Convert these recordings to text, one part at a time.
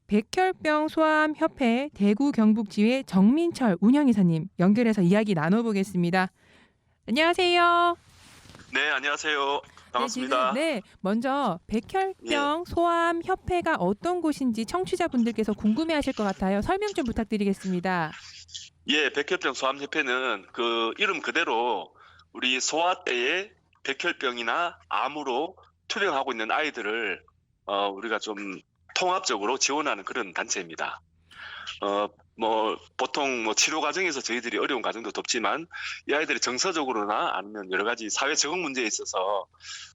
백혈병 소아암 협회 대구 경북지회 정민철 운영이사님 연결해서 이야기 나눠보겠습니다. 안녕하세요. 네, 안녕하세요. 네, 지금 반갑습니다. 먼저 예, 백혈병 소아암 협회가 어떤 곳인지 청취자분들께서 궁금해하실 것 같아요. 설명 좀 부탁드리겠습니다. 예, 백혈병 소아암협회는 그 이름 그대로 우리 소아 때에 백혈병이나 암으로 투병하고 있는 아이들을 우리가 좀 통합적으로 지원하는 그런 단체입니다. 보통 치료 과정에서 저희들이 어려운 과정도 덮지만 이 아이들이 정서적으로나 아니면 여러 가지 사회 적응 문제에 있어서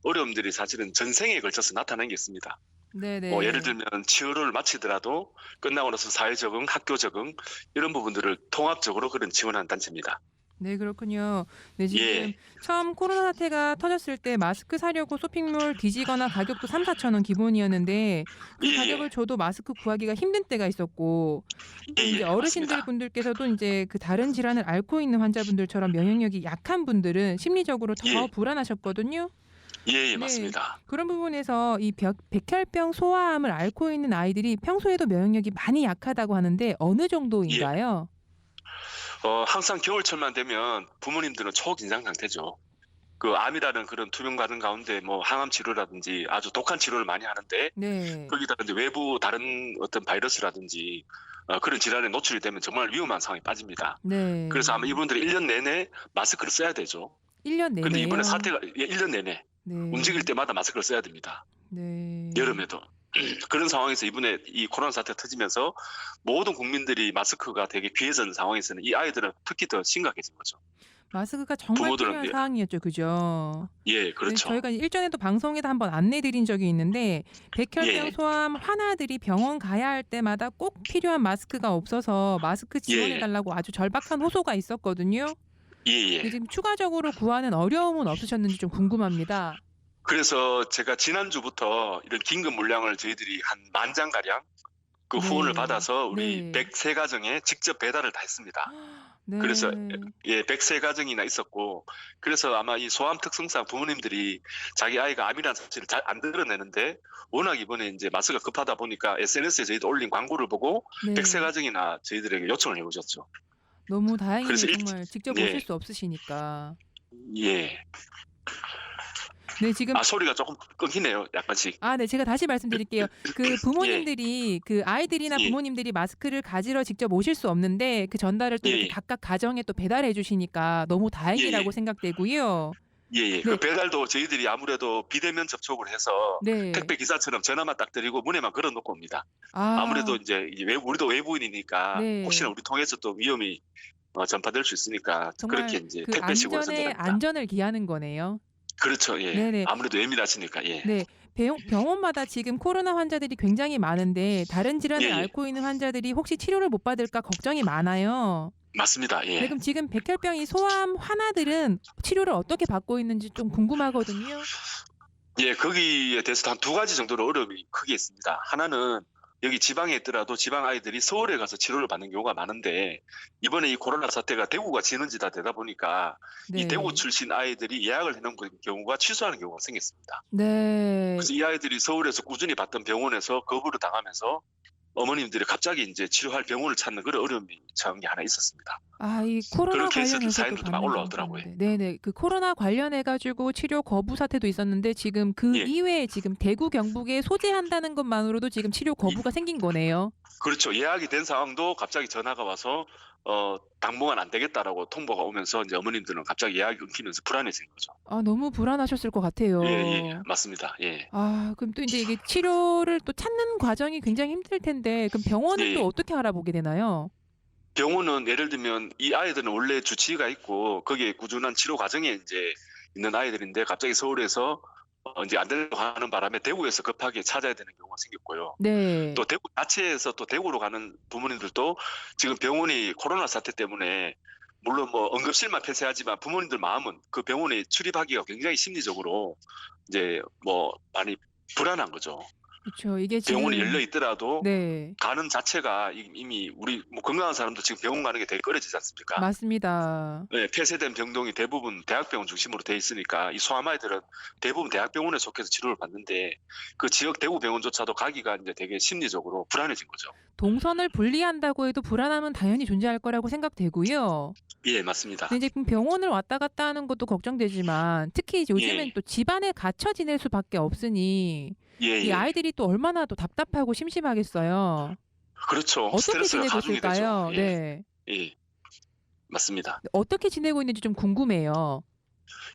어려움들이 사실은 전생에 걸쳐서 나타나는 게 있습니다. 예를 네네. 들면 치료를 마치더라도 끝나고 나서 사회 적응, 학교 적응 이런 부분들을 통합적으로 그런 지원하는 단체입니다. 네, 그렇군요. 네, 지금 예, 처음 코로나 사태가 터졌을 때 마스크 사려고 쇼핑몰 뒤지거나 가격도 3-4천 원 기본이었는데 예, 그 가격을 예, 줘도 마스크 구하기가 힘든 때가 있었고 예, 또 이제 예, 어르신들 맞습니다. 분들께서도 이제 그 다른 질환을 앓고 있는 환자분들처럼 면역력이 약한 분들은 심리적으로 더 예, 불안하셨거든요. 예, 예, 네. 맞습니다. 그런 부분에서 이 백혈병 소아암을 앓고 있는 아이들이 평소에도 면역력이 많이 약하다고 하는데 어느 예, 정도인가요? 항상 겨울철만 되면 부모님들은 초긴장 상태죠. 그 암이라는 그런 투병 과정 가운데 항암 치료라든지 아주 독한 치료를 많이 하는데 네. 거기다가 이제 외부 다른 어떤 바이러스라든지 그런 질환에 노출이 되면 정말 위험한 상황에 빠집니다. 그래서 아마 네. 이분들이 1년 내내 마스크를 써야 되죠. 1년 근데 이번에 내내요? 사태가 1년 내내 움직일 네. 때마다 마스크를 써야 됩니다. 네. 여름에도. 그런 상황에서 이번에 이 코로나 사태가 터지면서 모든 국민들이 마스크가 되게 귀해진 상황에서는 이 아이들은 특히 더 심각해진 거죠. 마스크가 정말 부모들은 필요한 사항이었죠. 그죠? 예, 네, 그렇죠. 저희가 일전에도 방송에도 한번 안내 드린 적이 있는데 백혈병 예, 소아암 환아들이 병원 가야 할 때마다 꼭 필요한 마스크가 없어서 마스크 예, 지원해 예, 달라고 아주 절박한 호소가 있었거든요. 예, 근데 예. 지금 추가적으로 구하는 어려움은 없으셨는지 좀 궁금합니다. 그래서 제가 지난주부터 이런 긴급 물량을 저희들이 한 10,000장 가량 그 후원을 네. 받아서 우리 네. 103가정에 직접 배달을 다 했습니다. 그래서 네. 예, 103가정이나 있었고 그래서 아마 이 소암 특성상 부모님들이 자기 아이가 암이라는 사실을 잘 안 드러내는데 워낙 이번에 이제 마스가 급하다 보니까 SNS에 저희도 올린 광고를 보고 네. 103가정이나 저희들에게 요청을 해오셨죠. 너무 그래서 다행이네요. 정말 직접 오실 예, 수 없으시니까. 예. 네, 지금 소리가 조금 끊기네요, 약간씩. 네. 제가 다시 말씀드릴게요. 그 예, 부모님들이 그 아이들이나 예, 부모님들이 마스크를 가지러 직접 오실 수 없는데 그 전달을 또 이렇게 예, 각각 가정에 또 배달해 주시니까 너무 예, 다행이라고 예. 생각되고요. 예, 예. 그 네. 배달도 저희들이 아무래도 비대면 접촉을 해서 네. 택배 기사처럼 전화만 딱 드리고 문에만 걸어 놓고 옵니다. 아무래도 아, 이제 우리도 외부인이니까 혹시나 네. 우리 통해서 또 위험이 전파될 수 있으니까 그렇게 정말 이제 그 택배식으로 안전에 전달합니다. 안전을 기하는 거네요. 그렇죠. 예. 네네. 아무래도 예민하시니까. 예. 네. 병원마다 지금 코로나 환자들이 굉장히 많은데 다른 예, 질환을 예. 앓고 있는 환자들이 혹시 치료를 못 받을까 걱정이 많아요. 맞습니다. 네, 예. 그럼 지금 백혈병이 소아암 환아들은 치료를 어떻게 받고 있는지 좀 궁금하거든요. 예, 거기에 대해서 한 두 가지 정도로 어려움이 크게 있습니다. 하나는 여기 지방에 있더라도 지방 아이들이 서울에 가서 치료를 받는 경우가 많은데 이번에 이 코로나 사태가 대구가 진원지다 되다 보니까 이 대구 네. 출신 아이들이 예약을 해놓은 경우가 취소하는 경우가 생겼습니다. 네. 그래서 이 아이들이 서울에서 꾸준히 받던 병원에서 거부를 당하면서 어머님들이 갑자기 이제 치료할 병원을 찾는 그런 어려움이 처한 게 하나 있었습니다. 이 코로나 그런 케이스들 관련해서도 사연들도 막 받는 경우가 올라오더라고요. 있는데 네네. 그 코로나 관련해 가지고 치료 거부 사태도 있었는데 지금 그 예. 이외에 지금 대구, 경북에 소재한다는 것만으로도 지금 치료 거부가 생긴 거네요. 그렇죠. 예약이 된 상황도 갑자기 전화가 와서 당분간 안 되겠다라고 통보가 오면서 이제 어머님들은 갑자기 예약이 끊기면서 불안해진 거죠. 너무 불안하셨을 것 예, 예, 같아요. 맞습니다. 예, 그럼 또 인제 이게 치료를 또 찾는 과정이 굉장히 힘들 텐데 그럼 병원은 또 예. 어떻게 알아보게 되나요? 병원은 예를 들면 이 아이들은 원래 주치의가 있고 거기에 꾸준한 치료 과정에 이제 있는 아이들인데 갑자기 서울에서 이제 안 되려고 하는 바람에 대구에서 급하게 찾아야 되는 경우가 생겼고요. 또 네. 대구 자체에서 또 대구로 가는 부모님들도 지금 병원이 코로나 사태 때문에 물론 응급실만 폐쇄하지만 부모님들 마음은 그 병원에 출입하기가 굉장히 심리적으로 이제 많이 불안한 거죠. 그렇죠. 이게 병원이 지금 열려 있더라도 네. 가는 자체가 이미 우리 뭐 건강한 사람도 지금 병원 가는 게 되게 꺼려지지 않습니까? 맞습니다. 네, 폐쇄된 병동이 대부분 대학병원 중심으로 돼 있으니까 이 소아암 아이들은 대부분 대학병원에 속해서 치료를 받는데 그 지역 대구 병원조차도 가기가 이제 되게 심리적으로 불안해진 거죠. 동선을 분리한다고 해도 불안함은 당연히 존재할 거라고 생각되고요. 예, 맞습니다. 근데 이제 병원을 왔다 갔다 하는 것도 걱정되지만 특히 이제 요즘엔 예, 또 집안에 갇혀 지낼 수밖에 없으니 예, 이 예. 아이들이 또 얼마나 또 답답하고 심심하겠어요. 그렇죠. 어떻게 스트레스가 지내고 가중이 되죠. 있을까요? 예, 네. 예, 맞습니다. 어떻게 지내고 있는지 좀 궁금해요.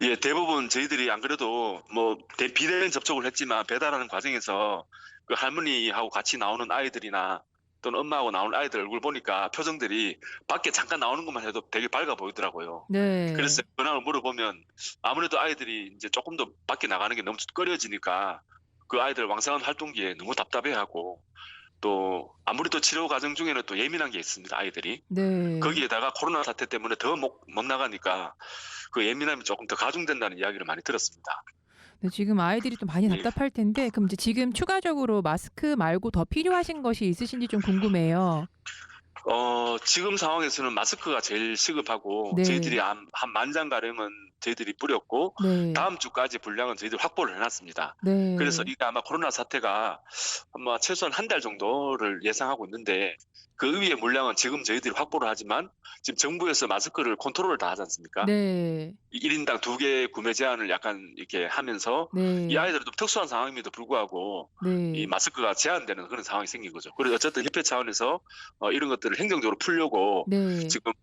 예, 대부분 저희들이 안 그래도 뭐 비대면 접촉을 했지만 배달하는 과정에서 그 할머니하고 같이 나오는 아이들이나 또는 엄마하고 나오는 아이들 얼굴 보니까 표정들이 밖에 잠깐 나오는 것만 해도 되게 밝아 보이더라고요. 네. 그래서 근황을 물어보면 아무래도 아이들이 이제 조금 더 밖에 나가는 게 너무 꺼려지니까 그 아이들 왕성한 활동기에 너무 답답해하고 또 아무래도 치료 과정 중에는 또 예민한 게 있습니다, 아이들이. 네. 거기에다가 코로나 사태 때문에 더 못 나가니까 그 예민함이 조금 더 가중된다는 이야기를 많이 들었습니다. 네, 지금 아이들이 또 많이 예. 답답할 텐데 그럼 이제 지금 추가적으로 마스크 말고 더 필요하신 것이 있으신지 좀 궁금해요. 지금 상황에서는 마스크가 제일 시급하고 저희들이 네. 한 만장가량은 저희들이 뿌렸고 네. 다음 주까지 분량은 저희들이 확보를 해놨습니다. 그래서 네. 이게 아마 코로나 사태가 아마 최소한 한 달 정도를 예상하고 있는데 그 이후의 물량은 지금 저희들이 확보를 하지만 지금 정부에서 마스크를 컨트롤을 다 하지 않습니까? 네. 1인당 2개 구매 제한을 약간 이렇게 하면서 이 네. 아이들은 좀 특수한 상황임에도 불구하고 이 네. 마스크가 제한되는 그런 상황이 생긴 거죠. 그래서 어쨌든 협회 차원에서 이런 것들을 행정적으로 풀려고 네. 지금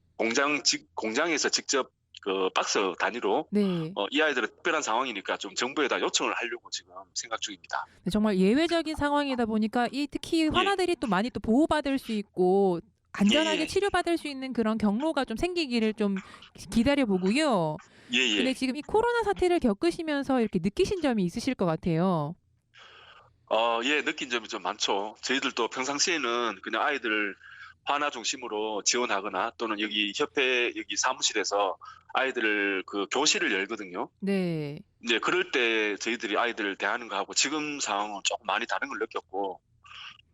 공장에서 직접 그 박스 단위로 네. 이 아이들은 특별한 상황이니까 좀 정부에다 요청을 하려고 지금 생각 중입니다. 네, 정말 예외적인 상황이다 보니까 이 특히 예, 환아들이 또 많이 또 보호받을 수 있고 예, 안전하게 예, 치료받을 수 있는 그런 경로가 좀 생기기를 좀 기다려 보고요. 예, 근데 예. 지금 이 코로나 사태를 겪으시면서 이렇게 느끼신 점이 있으실 것 같아요. 예, 느낀 점이 좀 많죠. 저희들도 평상시에는 그냥 아이들 환아 중심으로 지원하거나 또는 여기 협회 여기 사무실에서 아이들 그 교실을 열거든요. 네. 이제 그럴 때 저희들이 아이들을 대하는 거하고 지금 상황은 조금 많이 다른 걸 느꼈고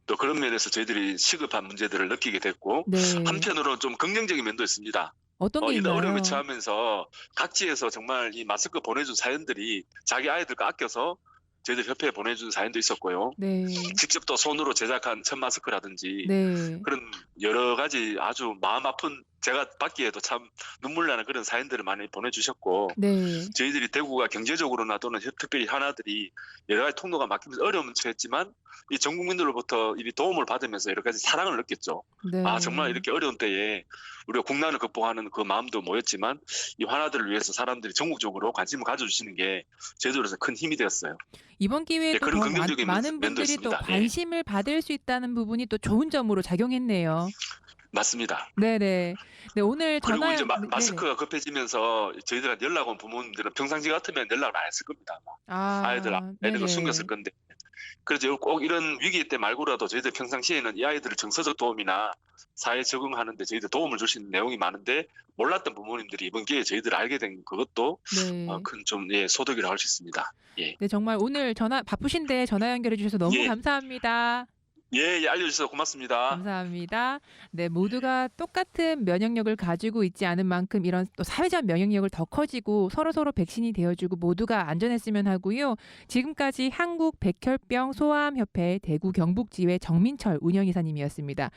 또 그런 면에서 저희들이 시급한 문제들을 느끼게 됐고 네. 한편으로는 좀 긍정적인 면도 있습니다. 어떤 게 이런 어려움에 있나요? 처하면서 각지에서 정말 이 마스크 보내준 사연들이 자기 아이들 거 아껴서 저희들 협회에 보내준 사연도 있었고요. 네. 직접 또 손으로 제작한 천 마스크라든지 네. 그런 여러 가지 아주 마음 아픈 제가 받기에도 참 눈물 나는 그런 사연들을 많이 보내주셨고 네. 저희들이 대구가 경제적으로나 또는 특별히 하나들이 여러 가지 통로가 막히면서 어려움은 처했지만 이 전 국민들로부터 이 도움을 받으면서 여러 가지 사랑을 느꼈죠. 아 정말 네. 이렇게 어려운 때에 우리가 국난을 극복하는 그 마음도 모였지만 이 환아들을 위해서 사람들이 전국적으로 관심을 가져주시는 게 저희들로서 큰 힘이 되었어요. 이번 예, 기회에도 그런 더 긍정적인 많은 면도 분들이 또 있습니다. 예, 관심을 받을 수 있다는 부분이 또 좋은 점으로 작용했네요. 맞습니다. 네네. 네, 오늘 그리고 전화 이제 네네. 마스크가 급해지면서 저희들한테 연락 온 부모님들은 평상시 같으면 연락을 안 했을 겁니다. 아마. 아, 아이들 거 숨겼을 네네. 건데. 그래서 꼭 이런 위기 때 말고라도 저희들 평상시에는 이 아이들을 정서적 도움이나 사회 적응하는데 저희들 도움을 줄 수 있는 내용이 많은데 몰랐던 부모님들이 이번 기회에 저희들 알게 된 그것도 네. 큰 좀 소득이라고 할 수 있습니다. 예. 네, 정말 오늘 바쁘신데 전화 연결해 주셔서 너무 예. 감사합니다. 예, 예, 알려주셔서 고맙습니다. 감사합니다. 네, 모두가 똑같은 면역력을 가지고 있지 않은 만큼 이런 또 사회적 면역력을 더 커지고 서로서로 백신이 되어주고 모두가 안전했으면 하고요. 지금까지 한국 백혈병 소아암 협회 대구 경북지회 정민철 운영이사님이었습니다.